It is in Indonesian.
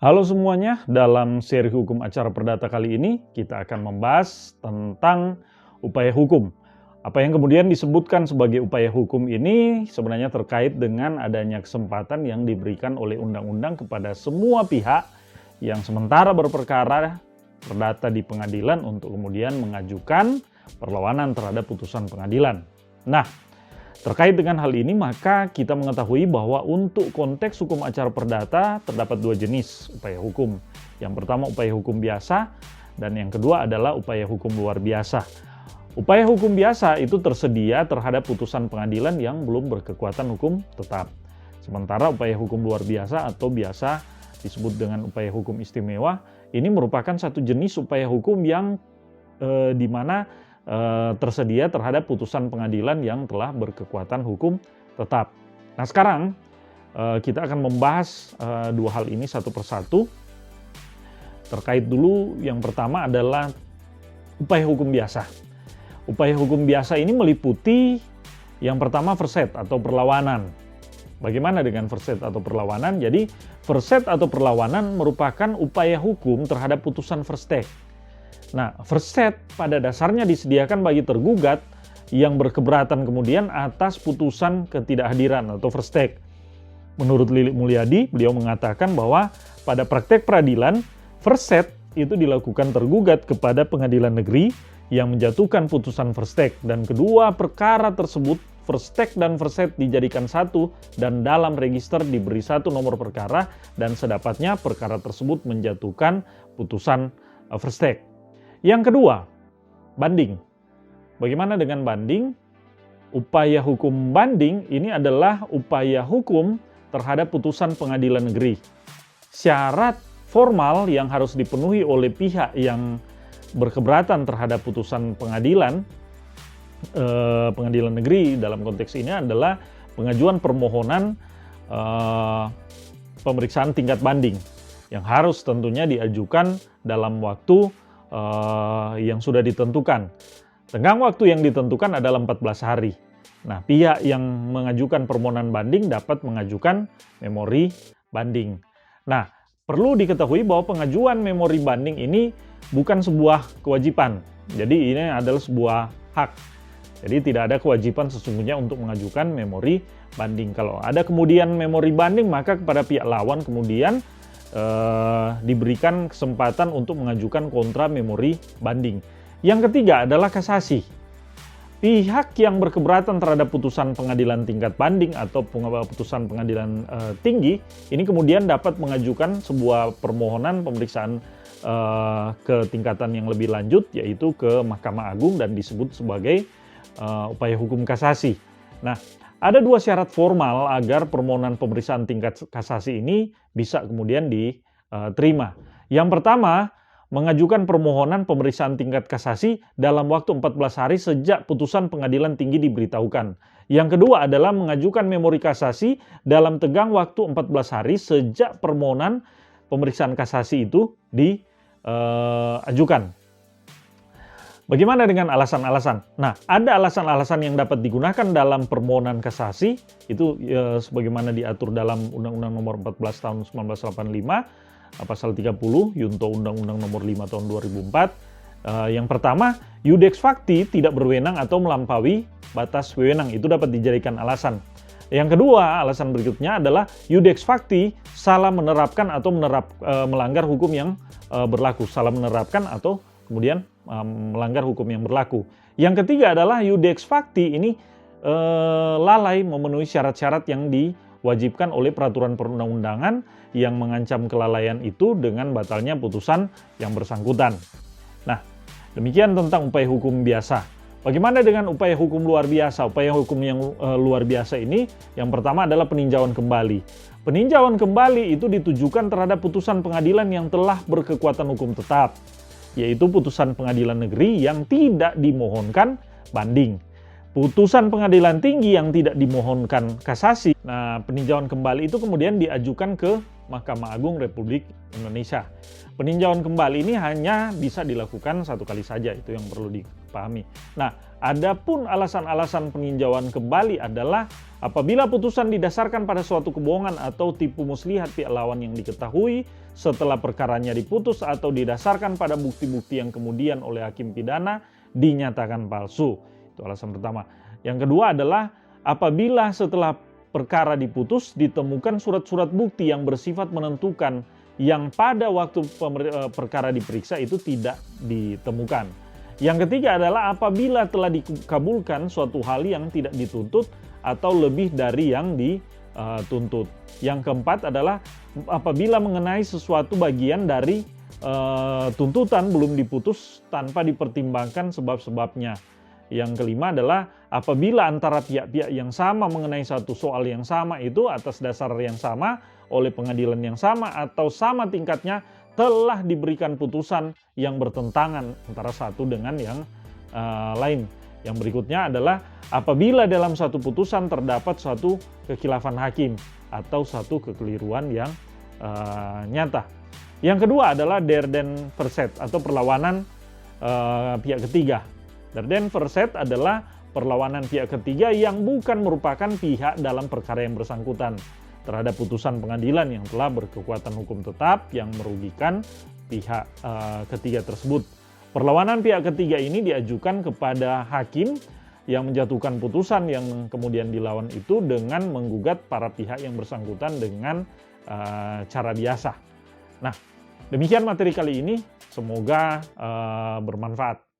Halo semuanya, dalam seri hukum acara perdata kali ini kita akan membahas tentang upaya hukum. Apa yang kemudian disebutkan sebagai upaya hukum ini sebenarnya terkait dengan adanya kesempatan yang diberikan oleh undang-undang kepada semua pihak yang sementara berperkara perdata di pengadilan untuk kemudian mengajukan perlawanan terhadap putusan pengadilan. Nah, terkait dengan hal ini, maka kita mengetahui bahwa untuk konteks hukum acara perdata terdapat dua jenis upaya hukum. Yang pertama upaya hukum biasa, dan yang kedua adalah upaya hukum luar biasa. Upaya hukum biasa itu tersedia terhadap putusan pengadilan yang belum berkekuatan hukum tetap. Sementara upaya hukum luar biasa atau biasa disebut dengan upaya hukum istimewa, ini merupakan satu jenis upaya hukum yang di mana tersedia terhadap putusan pengadilan yang telah berkekuatan hukum tetap. Nah, sekarang kita akan membahas dua hal ini satu persatu. Terkait dulu, yang pertama adalah upaya hukum biasa. Upaya hukum biasa ini meliputi yang pertama verset atau perlawanan. Bagaimana dengan verset atau perlawanan? Jadi, verset atau perlawanan merupakan upaya hukum terhadap putusan verset. Nah, verset pada dasarnya disediakan bagi tergugat yang berkeberatan kemudian atas putusan ketidakhadiran atau verset. Menurut Lilik Mulyadi, beliau mengatakan bahwa pada praktek peradilan, verset itu dilakukan tergugat kepada pengadilan negeri yang menjatuhkan putusan verset, dan kedua perkara tersebut, verset dan verset dijadikan satu dan dalam register diberi satu nomor perkara, dan sedapatnya perkara tersebut menjatuhkan putusan verset. Yang kedua, banding. Bagaimana dengan banding? Upaya hukum banding ini adalah upaya hukum terhadap putusan pengadilan negeri. Syarat formal yang harus dipenuhi oleh pihak yang berkeberatan terhadap putusan pengadilan negeri dalam konteks ini adalah pengajuan permohonan pemeriksaan tingkat banding yang harus tentunya diajukan dalam waktu yang sudah ditentukan. Tenggang waktu yang ditentukan adalah 14 hari. Nah, pihak yang mengajukan permohonan banding dapat mengajukan memori banding. Nah, perlu diketahui bahwa pengajuan memori banding ini bukan sebuah kewajiban. Jadi ini adalah sebuah hak. Jadi tidak ada kewajiban sesungguhnya untuk mengajukan memori banding. Kalau ada kemudian memori banding, maka kepada pihak lawan kemudian diberikan kesempatan untuk mengajukan kontra memori banding. Yang ketiga adalah kasasi. Pihak yang berkeberatan terhadap putusan pengadilan tingkat banding atau putusan pengadilan tinggi, ini kemudian dapat mengajukan sebuah permohonan pemeriksaan ke tingkatan yang lebih lanjut, yaitu ke Mahkamah Agung dan disebut sebagai upaya hukum kasasi. Nah, ada dua syarat formal agar permohonan pemeriksaan tingkat kasasi ini bisa kemudian diterima. Yang pertama, mengajukan permohonan pemeriksaan tingkat kasasi dalam waktu 14 hari sejak putusan pengadilan tinggi diberitahukan. Yang kedua adalah mengajukan memori kasasi dalam tenggang waktu 14 hari sejak permohonan pemeriksaan kasasi itu diajukan. Bagaimana dengan alasan-alasan? Nah, ada alasan-alasan yang dapat digunakan dalam permohonan kasasi, itu sebagaimana diatur dalam Undang-Undang Nomor 14 Tahun 1985, Pasal 30, Yunto Undang-Undang Nomor 5 Tahun 2004. Yang pertama, iudex facti tidak berwenang atau melampaui batas wewenang, itu dapat dijadikan alasan. Yang kedua, alasan berikutnya adalah iudex facti salah menerapkan atau melanggar hukum yang berlaku, salah menerapkan atau kemudian melanggar hukum yang berlaku. Yang ketiga adalah iudex facti ini lalai memenuhi syarat-syarat yang diwajibkan oleh peraturan perundang-undangan yang mengancam kelalaian itu dengan batalnya putusan yang bersangkutan. Nah, demikian tentang upaya hukum biasa. Bagaimana dengan upaya hukum luar biasa? Upaya hukum yang luar biasa ini yang pertama adalah peninjauan kembali. Peninjauan kembali itu ditujukan terhadap putusan pengadilan yang telah berkekuatan hukum tetap, yaitu putusan pengadilan negeri yang tidak dimohonkan banding. Putusan pengadilan tinggi yang tidak dimohonkan kasasi. Nah, peninjauan kembali itu kemudian diajukan ke Mahkamah Agung Republik Indonesia. Peninjauan kembali ini hanya bisa dilakukan satu kali saja, itu yang perlu dipahami. Nah, Adapun alasan-alasan peninjauan kembali adalah apabila putusan didasarkan pada suatu kebohongan atau tipu muslihat pihak lawan yang diketahui setelah perkaranya diputus atau didasarkan pada bukti-bukti yang kemudian oleh hakim pidana dinyatakan palsu. Itu alasan pertama. Yang kedua adalah apabila setelah perkara diputus ditemukan surat-surat bukti yang bersifat menentukan yang pada waktu perkara diperiksa itu tidak ditemukan. Yang ketiga adalah apabila telah dikabulkan suatu hal yang tidak dituntut atau lebih dari yang dituntut. Yang keempat adalah apabila mengenai sesuatu bagian dari tuntutan belum diputus tanpa dipertimbangkan sebab-sebabnya. Yang kelima adalah apabila antara pihak-pihak yang sama mengenai satu soal yang sama itu atas dasar yang sama oleh pengadilan yang sama atau sama tingkatnya telah diberikan putusan yang bertentangan antara satu dengan yang lain. Yang berikutnya adalah apabila dalam satu putusan terdapat suatu kekhilafan hakim atau satu kekeliruan yang nyata. Yang kedua adalah der den verzet atau perlawanan pihak ketiga. Der den verzet adalah perlawanan pihak ketiga yang bukan merupakan pihak dalam perkara yang bersangkutan terhadap putusan pengadilan yang telah berkekuatan hukum tetap yang merugikan pihak ketiga tersebut. Perlawanan pihak ketiga ini diajukan kepada hakim yang menjatuhkan putusan yang kemudian dilawan itu dengan menggugat para pihak yang bersangkutan dengan cara biasa. Nah, demikian materi kali ini. Semoga bermanfaat.